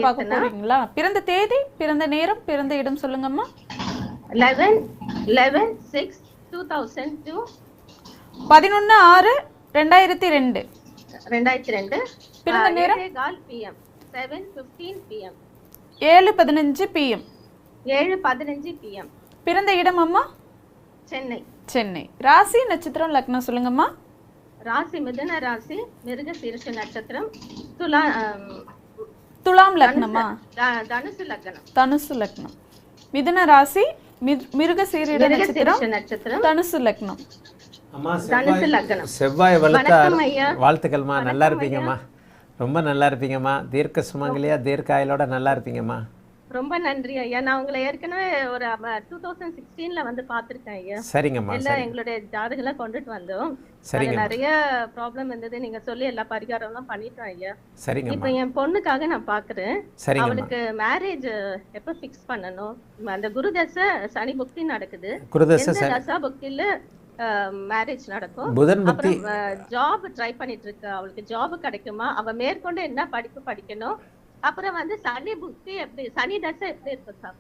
பார்க்க போறீங்களா? பிறந்த தேதி, பிறந்த நேரம், பிறந்த இடம் சொல்லுங்கம்மா. 11/11/6/2002. 11/6/2002. 2002. பிறந்த நேரம் 7:15 PM. 7:15 PM. 7:15 PM. 7:15 PM. பிறந்த இடம் அம்மா? சென்னை. சென்னை. ராசி நட்சத்திரம் லக்னம் சொல்லுங்கம்மா. ராசி மிதுன ராசி, மிருக சீரிஷ நட்சத்திரம், துலாம் லக்னமா? தனுசு லக்னம். தனுசு லக்னம். மிதுன ராசி, மிருக சீரிட நட்சத்திரம், தனுசு லக்னம். தனுசு லக்னம். செவ்வாய் வாழ்த்துக்கள்மா. நல்லா இருப்பீங்கம்மா, ரொம்ப நல்லா இருப்பீங்கம்மா. தீர்க்க சுமங்கலியா தீர்க்க ஆயுளோட நல்லா இருப்பீங்கம்மா. ரொம்ப நன்றி ஐயா. நான் உங்களை ஏற்கனவே ஒரு 2016ல வந்து பார்த்திருக்கேன் ஐயா. சரிங்கம்மா. எல்லாம் எங்களுடைய ஜாதகங்களை கொண்டுட்டு வந்தோம். நிறைய ப்ராப்ளம் இருந்தது, நீங்க சொல்லி எல்லா பரிகாரம்லாம் பண்ணிட்டோம் ஐயா. சரிங்கம்மா. இப்போ என் பொண்ணுக்காக நான் பாக்குறேன். அவளுக்கு மேரேஜ் எப்ப ஃபிக்ஸ் பண்ணணும்? அந்த குருதசை சனி புக்தி நடக்குது. தசா புக்தியில மேரேஜ் நடக்கும். புதன் புக்தி. ஜாப் ட்ரை பண்ணிட்டு இருக்கா. அவளுக்கு ஜாப் கிடைக்குமா? அவ மேற்கொண்டு என்ன படிப்பு படிக்கணும்? அப்புறம் வந்து சனி புக்தி எப்படி, சனி தசை எப்படி இருக்கு சார்?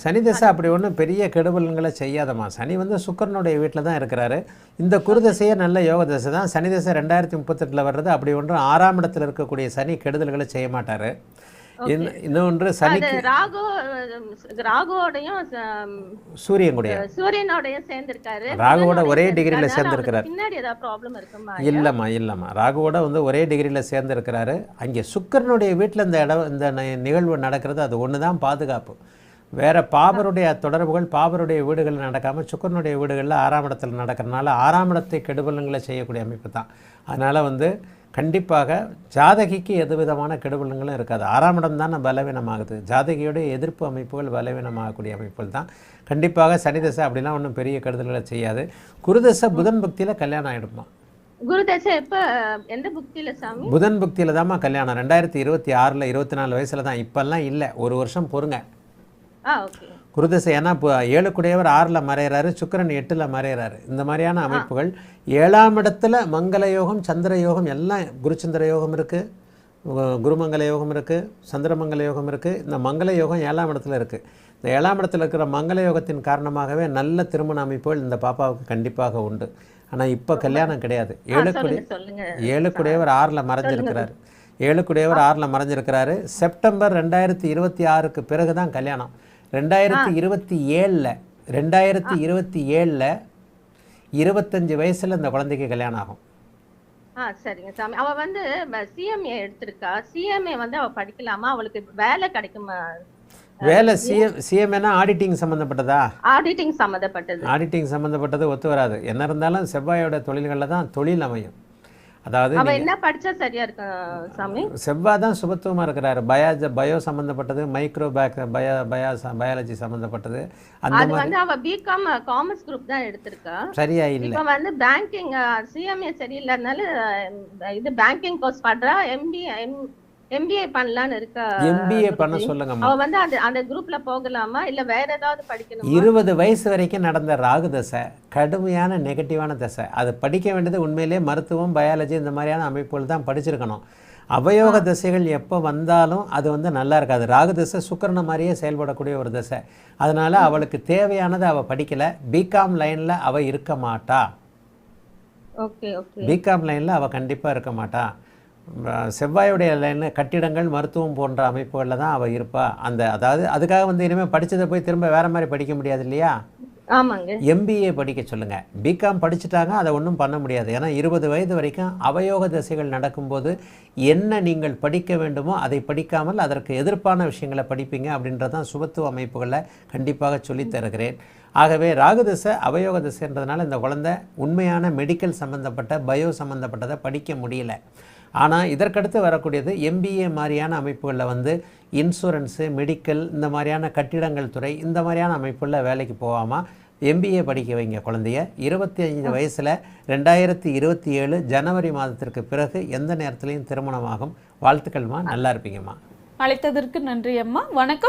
சனி தசை அப்படி ஒன்றும் பெரிய கெடுபலன்களை செய்யாதம்மா. சனி வந்து சுக்கரனுடைய வீட்டில் தான் இருக்கிறாரு. இந்த குருதசையே நல்ல யோக தசை தான். சனி தசை 2038 வர்றது. அப்படி ஒன்றும் 6ஆம் இடத்துல இருக்கக்கூடிய சனி கெடுதல்களை செய்ய மாட்டார். இன்னொன்று சனி சூரியனோடையும் சேர்ந்திருக்காரு. ராகுவோட ஒரே டிகிரியில் சேர்ந்திருக்கிறார். பின்னாடி ஏதாவது ப்ராப்ளம் இருக்குமா? இல்லைம்மா. ராகுவோட வந்து ஒரே டிகிரியில் சேர்ந்திருக்கிறாரு. அங்கே சுக்கரனுடைய வீட்டில் இந்த நிகழ்வு நடக்கிறது. அது ஒன்று தான் பாதுகாப்பு. வேறு பாபருடைய தொடர்புகள் பாபருடைய வீடுகளில் நடக்காமல் சுக்கரனுடைய வீடுகளில் 6ஆம் இடத்துல நடக்கிறதுனால 6ஆம் இடத்தை கெடுபலன்களை செய்யக்கூடிய அமைப்பு தான். அதனால் வந்து கண்டிப்பாக ஜாதகிக்கு எது விதமான கெடுபலங்களும் இருக்காது. 6ஆம் இடம் தான் பலவீனமாகுது. ஜாதகியோடைய எதிர்ப்பு அமைப்புகள் பலவீனமாகக்கூடிய அமைப்புகள் தான். கண்டிப்பாக சனிதசை அப்படிலாம் ஒன்றும் பெரிய கெடுதல்களை செய்யாது. குருதசை புதன் புக்தியில் கல்யாணம் ஆகிடுமா? குருதசை எப்போ, எந்த புக்தியில் சாமி? புதன் புக்தியில் தான்மா கல்யாணம். 2026ல் 24 வயசில் தான். இப்போல்லாம் இல்லை, ஒரு வருஷம் பொறுங்க. குருதசை ஏன்னா இப்போ 7 குடையவர் 6ல் மறைகிறாரு, சுக்கிரன் 8ல் மறைகிறாரு. இந்த மாதிரியான அமைப்புகள் 7ஆம் இடத்துல மங்கள யோகம், சந்திர யோகம் எல்லாம், குருச்சந்திர யோகம் இருக்குது, குருமங்கல யோகம் இருக்குது, சந்திரமங்கல யோகம் இருக்குது. இந்த மங்கள யோகம் 7ஆம் இடத்துல இருக்குது. இந்த 7ஆம் இடத்துல இருக்கிற மங்கள யோகத்தின் காரணமாகவே நல்ல திருமண அமைப்புகள் இந்த பாப்பாவுக்கு கண்டிப்பாக உண்டு. ஆனால் இப்போ கல்யாணம் கிடையாது. 7 குடையவர் 6ல் மறைஞ்சிருக்கிறாரு. 7 குடையவர் 6ல் மறைஞ்சிருக்கிறாரு. செப்டம்பர் 2026க்கு பிறகு தான் கல்யாணம். 2027ல் 25 வயசுல இந்த குழந்தைக்கு கல்யாணம் ஆகும். சரிங்க சாமி. அவ வந்து சிஎம்ஏ எடுத்திருக்கா. சிஎம்ஏ வந்து அவ படிக்கலாமா? அவளுக்கு வேலை கிடைக்குமா? வேலை சிஎம்ஏனா ஆடிட்டிங் சம்மந்தப்பட்டதா? ஆடிட்டிங் சம்மந்தப்பட்டது ஒத்து வராது. என்ன இருந்தாலும் செவ்வாயோட தொழில்களில் தான் தொழில் அமையும். அதாவது என்ன படிச்சா சரியா இருக்கும் சாமி? செவ்வாய் தான் சுபத்துவமா இருக்கிறாரு. பயோ சம்பந்தப்பட்டது, மைக்ரோ பயாலஜி சம்பந்தப்பட்டது. அந்த வந்து அவ பிகாம் காமர்ஸ் குரூப் தான் எடுத்திருக்கா. சரியா இல்ல. இப்ப வந்து பேங்கிங் சிஎம்ஏ சரியில்லைனால இது பேங்கிங் கோர்ஸ் பண்றா. எம்பிஏ பண்ணலான்னு இருக்கா. எம்பிஏ பண்ண சொல்லுங்க. அவ வந்து அந்த குரூப்ல போகலாமா இல்ல வேற ஏதாவது படிக்கணுமா? 20 வயசு வரைக்கும் நடந்த ராகு தசை கடுமையான நெகட்டிவான தசை. அது படிக்க வேண்டியது உண்மையிலேயே மருத்துவம், பயாலஜி இந்த மாதிரியான அமைப்புகள் தான் படிச்சிருக்கணும். அவயோக தசைகள் எப்போ வந்தாலும் அது வந்து நல்லா இருக்காது. ராகு தசை சுக்கிரனை மாதிரியே செயல்படக்கூடிய ஒரு தசை. அதனால அவளுக்கு தேவையானதை அவள் படிக்கல. பிகாம் லைன்ல அவள் இருக்க மாட்டா. பிகாம் லைன்ல அவள் கண்டிப்பாக இருக்க மாட்டா. செவ்வாயுடைய லைனில் கட்டிடங்கள், மருத்துவம் போன்ற அமைப்புகளில் தான் அவள் இருப்பா. அதாவது அதுக்காக வந்து இனிமேல் படித்ததை போய் திரும்ப வேறு மாதிரி படிக்க முடியாது இல்லையா? ஆமாங்க. எம்பிஏ படிக்க சொல்லுங்கள். பிகாம் படிச்சுட்டாங்க, அதை ஒன்றும் பண்ண முடியாது. ஏன்னா 20 வயது வரைக்கும் அவயோக தசைகள் நடக்கும்போது என்ன நீங்கள் படிக்க வேண்டுமோ அதை படிக்காமல் அதற்கு எதிர்ப்பான விஷயங்களை படிப்பீங்க. அப்படின்றதான் சுபத்துவ அமைப்புகளில் கண்டிப்பாக சொல்லித் தருகிறேன். ஆகவே ராகு தசை அவயோக தசைன்றதுனால இந்த குழந்தை உண்மையான மெடிக்கல் சம்மந்தப்பட்ட பயோ சம்மந்தப்பட்டதை படிக்க முடியல. ஆனால் இதற்கடுத்து வரக்கூடியது எம்பிஏ மாதிரியான அமைப்புகளில் வந்து இன்சூரன்ஸு, மெடிக்கல், இந்த மாதிரியான கட்டிடங்கள் துறை, இந்த மாதிரியான அமைப்புகளில் வேலைக்கு போகாமல் எம்பிஏ படிக்க வைங்க குழந்தைய. 25 வயசில் 2027 ஜனவரி மாதத்திற்கு பிறகு எந்த நேரத்துலையும் திருமணமாகும். வாழ்த்துக்கள்மா, நல்லா இருப்பீங்கம்மா. அழைத்ததற்கு நன்றி அம்மா. வணக்கம்.